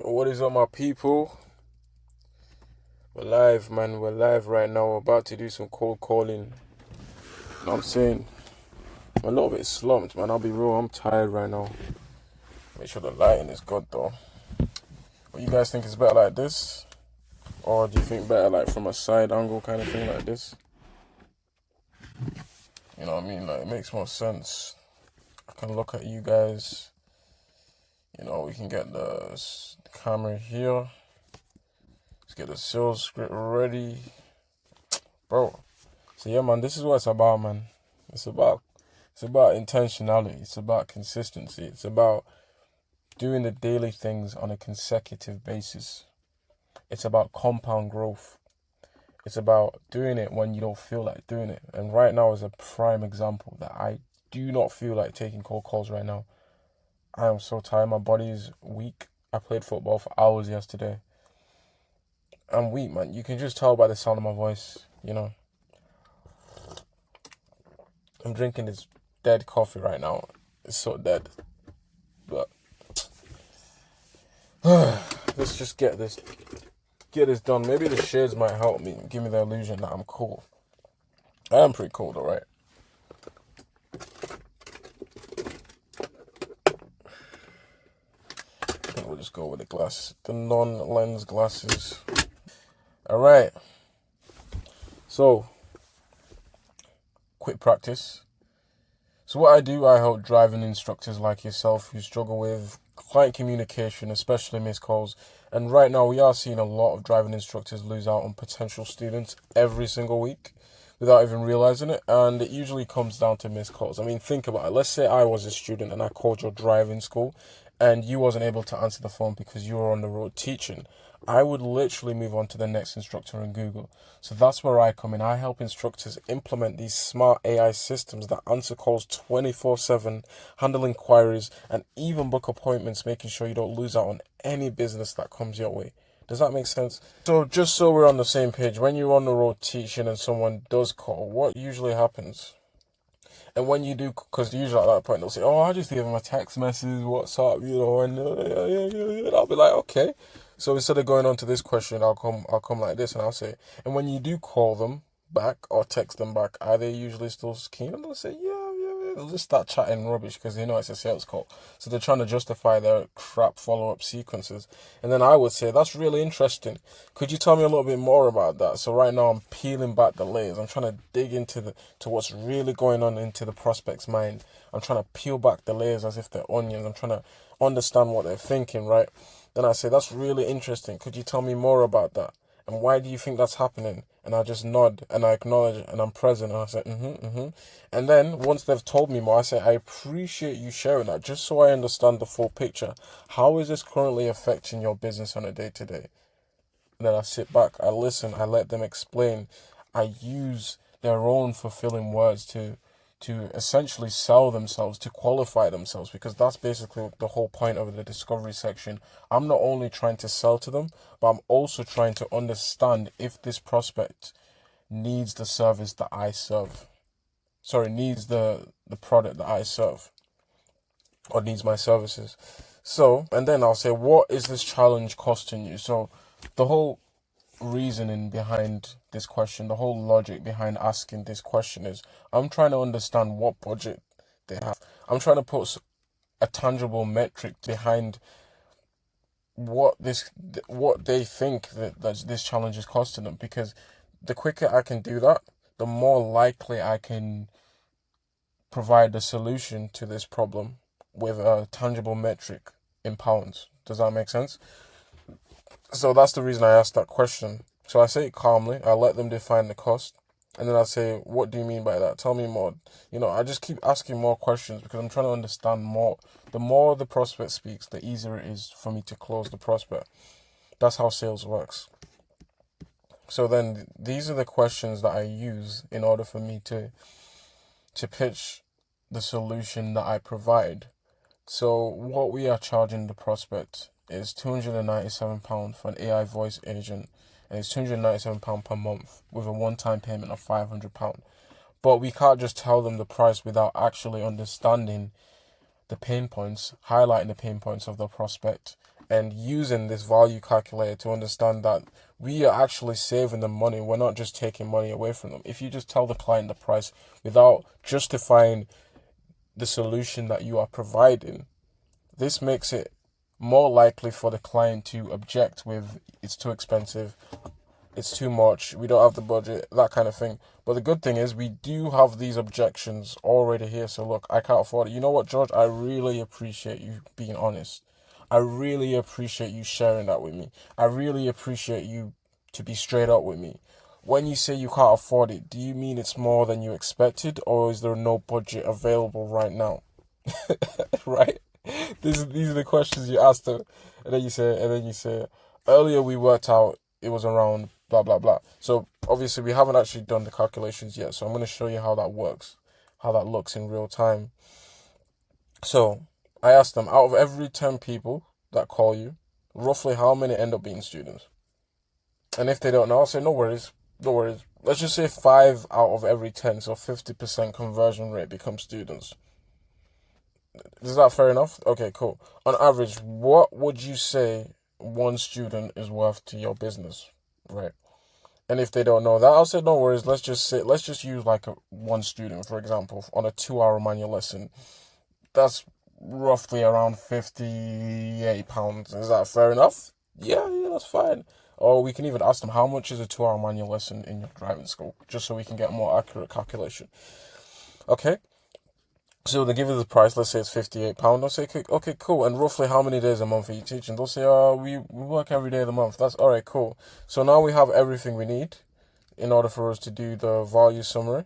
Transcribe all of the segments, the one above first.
What is up, my people? We're live, man. We're live right now. We're about to do some cold calling. You know what I'm saying? I'm a little bit slumped, man. I'll be real. I'm tired right now. Make sure the lighting is good, though. What you guys think is better like this? Or do you think better like from a side angle kind of thing like this? You know what I mean? Like, it makes more sense. I can look at you guys. You know, we can get the camera here. Let's get the sales script ready. Bro. So yeah, man, this is what it's about, man. It's about intentionality. It's about consistency. It's about doing the daily things on a consecutive basis. It's about compound growth. It's about doing it when you don't feel like doing it. And right now is a prime example that I do not feel like taking cold calls right now. I am so tired. My body is weak. I played football for hours yesterday. I'm weak, man. You can just tell by the sound of my voice, you know. I'm drinking this dead coffee right now. It's so dead. But let's just get this done. Maybe the shades might help me, give me the illusion that I'm cool. I am pretty cool though, right? I think we'll just go with the non-lens glasses. Alright. So, quick practice. So what I do, I help driving instructors like yourself who struggle with client communication, especially missed calls. And right now we are seeing a lot of driving instructors lose out on potential students every single week without even realizing it. And it usually comes down to missed calls. I mean, think about it. Let's say I was a student and I called your driving school and you wasn't able to answer the phone because you were on the road teaching. I would literally move on to the next instructor in Google. So that's where I come in. I help instructors implement these smart AI systems that answer calls 24/7, handle inquiries, and even book appointments, making sure you don't lose out on any business that comes your way. Does that make sense? So just so we're on the same page, when you're on the road teaching and someone does call, what usually happens? And when you do, because usually at that point they'll say, "Oh, I just give them a text message, WhatsApp, you know," and and I'll be like, "Okay." So instead of going on to this question, I'll come like this, and I'll say, "And when you do call them back or text them back, are they usually still keen?" And they'll say, "Yeah, yeah, yeah." They'll just start chatting rubbish because they know it's a sales call. So they're trying to justify their crap follow-up sequences. And then I would say, "That's really interesting. Could you tell me a little bit more about that?" So right now I'm peeling back the layers. I'm trying to dig into what's really going on into the prospect's mind. I'm trying to peel back the layers as if they're onions. I'm trying to understand what they're thinking, right? Then I say, "That's really interesting. Could you tell me more about that? And why do you think that's happening?" And I just nod and I acknowledge and I'm present and I say, And then once they've told me more, I say, "I appreciate you sharing that just so I understand the full picture. How is this currently affecting your business on a day to day?" And then I sit back, I listen, I let them explain. I use their own fulfilling words to essentially sell themselves, to qualify themselves, because that's basically the whole point of the discovery section. I'm not only trying to sell to them, but I'm also trying to understand if this prospect needs the service that I serve. Sorry, needs the product that I serve or needs my services. So, and then I'll say, what is this challenge costing you? So, the whole reasoning behind this question, the whole logic behind asking this question is I'm trying to understand what budget they have. I'm trying to put a tangible metric behind what they think that this challenge is costing them, because the quicker I can do that, the more likely I can provide a solution to this problem with a tangible metric in pounds. Does that make sense? So that's the reason I asked that question. So I say it calmly, I let them define the cost, and then I say, "What do you mean by that? Tell me more." I just keep asking more questions because I'm trying to understand more. The more the prospect speaks, the easier it is for me to close the prospect. That's how sales works. So then these are the questions that I use in order for me to pitch the solution that I provide. So what we are charging the prospect is £297 for an AI voice agent, and it's £297 per month with a one-time payment of £500. But we can't just tell them the price without actually understanding the pain points, highlighting the pain points of the prospect, and using this value calculator to understand that we are actually saving them money. We're not just taking money away from them. If you just tell the client the price without justifying the solution that you are providing, this makes it more likely for the client to object with, it's too expensive, it's too much, we don't have the budget, that kind of thing. But the good thing is we do have these objections already here. So look, I can't afford it. You know what, George? I really appreciate you being honest. I really appreciate you sharing that with me. I really appreciate you to be straight up with me. When you say you can't afford it, do you mean it's more than you expected, or is there no budget available right now? Right? These are the questions you ask them, and then you say, earlier we worked out it was around blah blah blah. So obviously we haven't actually done the calculations yet. So I'm going to show you how that works, how that looks in real time. So I asked them, out of every 10 people that call you, roughly how many end up being students? And if they don't know, I'll say no worries, no worries. Let's just say 5 out of every 10, so 50% conversion rate become students. Is that fair enough? Okay, cool. On average, what would you say one student is worth to your business, right? And if they don't know that, I'll say no worries. Let's just use like one student, for example, on a 2-hour manual lesson. That's roughly around £58. Is that fair enough? Yeah, that's fine. Or we can even ask them, how much is a 2-hour manual lesson in your driving school, just so we can get a more accurate calculation. Okay. So they give you the price, let's say it's £58. They'll say, okay, cool. And roughly how many days a month are you teaching? They'll say, we work every day of the month. That's all right, cool. So now we have everything we need in order for us to do the value summary.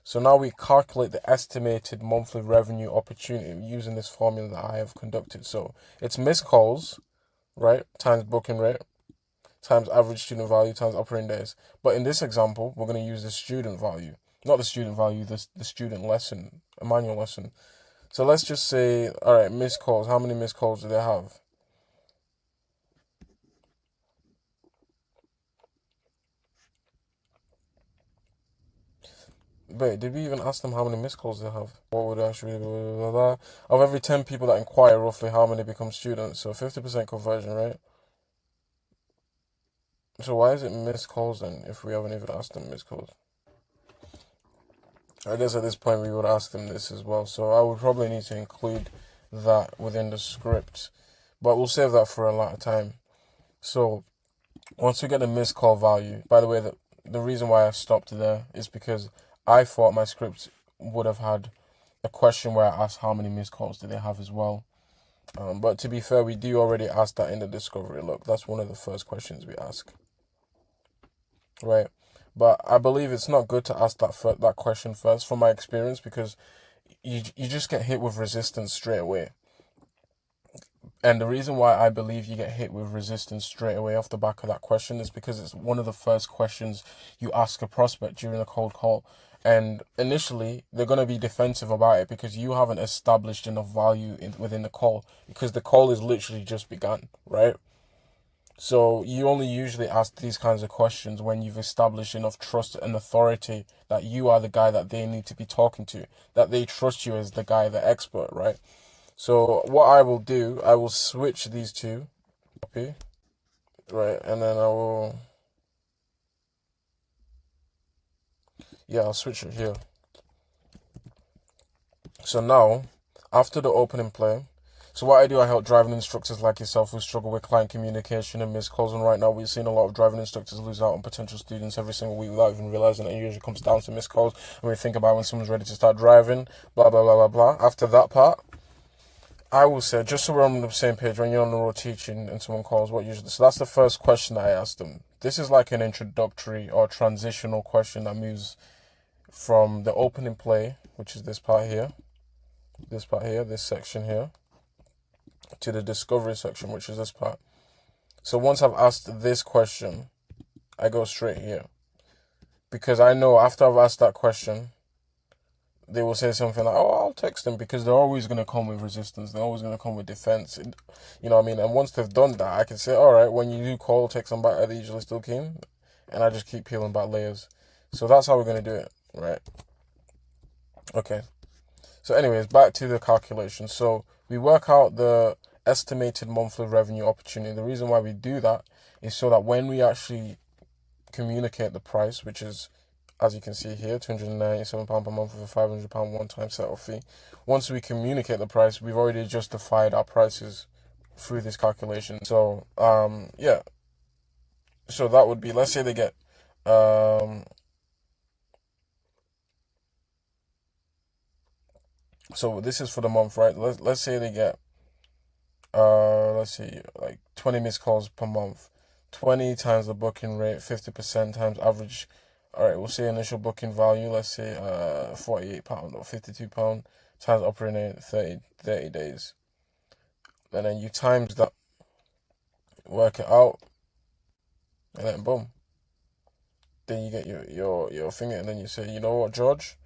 So now we calculate the estimated monthly revenue opportunity using this formula that I have conducted. So it's missed calls, right, times booking rate, times average student value, times operating days. But in this example, we're going to use the student value. Not the student value, the student lesson, a manual lesson. So let's just say, all right, missed calls. How many missed calls do they have? Wait, did we even ask them how many missed calls they have? What would actually, blah, blah, blah. Of every 10 people that inquire, roughly how many become students? So 50% conversion rate. So why is it missed calls then if we haven't even asked them missed calls? I guess at this point we would ask them this as well. So I would probably need to include that within the script. But we'll save that for a lot of time. So once we get the missed call value, by the way, the reason why I stopped there is because I thought my script would have had a question where I asked how many missed calls do they have as well. But to be fair, we do already ask that in the discovery. Look, that's one of the first questions we ask. Right? But I believe it's not good to ask that question first, from my experience, because you just get hit with resistance straight away. And the reason why I believe you get hit with resistance straight away off the back of that question is because it's one of the first questions you ask a prospect during a cold call. And initially, they're going to be defensive about it because you haven't established enough value within the call, because the call is literally just begun, right? So you only usually ask these kinds of questions when you've established enough trust and authority that you are the guy that they need to be talking to, that they trust you as the guy, the expert, right? So what I will do, I will switch these two, copy, right, and then I'll switch it here. So now, after the opening play, so what I do, I help driving instructors like yourself who struggle with client communication and missed calls. And right now, we've seen a lot of driving instructors lose out on potential students every single week without even realizing it. Usually comes down to missed calls. And we think about when someone's ready to start driving, blah, blah, blah, blah, blah. After that part, I will say, just so we're on the same page, when you're on the road teaching and someone calls, what usually... So that's the first question that I ask them. This is like an introductory or transitional question that moves from the opening play, which is this part here, this section here, to the discovery section, which is this part. So once I've asked this question, I go straight here. Because I know after I've asked that question, they will say something like, oh, I'll text them, because they're always going to come with resistance. They're always going to come with defense. You know what I mean? And once they've done that, I can say, all right, when you do call, text them back, are they usually still keen? And I just keep peeling back layers. So that's how we're going to do it, right? Okay. So anyways, back to the calculation. So we work out the estimated monthly revenue opportunity. The reason why we do that is so that when we actually communicate the price, which is, as you can see here, £297 per month with a £500 one-time setup fee. Once we communicate the price, we've already justified our prices through this calculation. So, yeah. So that would be, let's say they get, so this is for the month, right? Let's say they get, let's see, like 20 missed calls per month. 20 times the booking rate, 50% times average. All right, we'll say initial booking value, let's say £48 or £52 times operating rate, 30 days. And then you times that, work it out, and then boom. Then you get your thing, and then you say, you know what, George?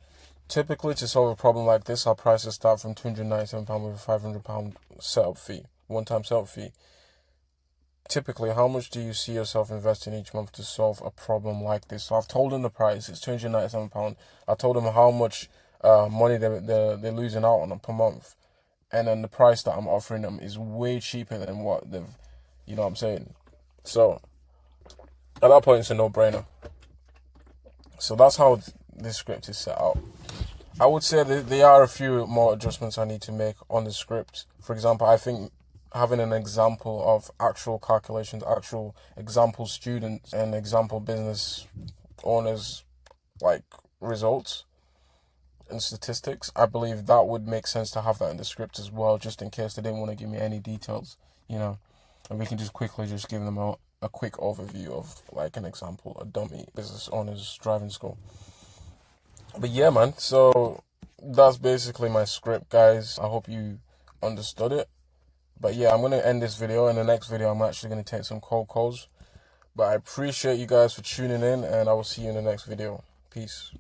Typically, to solve a problem like this, our prices start from £297 with a £500 setup fee, one-time setup fee. Typically, how much do you see yourself investing each month to solve a problem like this? So I've told them the price, it's £297. I told them how much money they're losing out on per month. And then the price that I'm offering them is way cheaper than what they've, you know what I'm saying? So, at that point, it's a no-brainer. So that's how this script is set out. I would say that there are a few more adjustments I need to make on the script. For example, I think having an example of actual calculations, actual example students and example business owners, like results and statistics, I believe that would make sense to have that in the script as well, just in case they didn't want to give me any details, you know, and we can just quickly just give them a quick overview of, like, an example, a dummy business owner's driving school. But yeah, man, so that's basically my script, guys. I hope you understood it. But yeah, I'm going to end this video. In the next video, I'm actually going to take some cold calls. But I appreciate you guys for tuning in, and I will see you in the next video. Peace.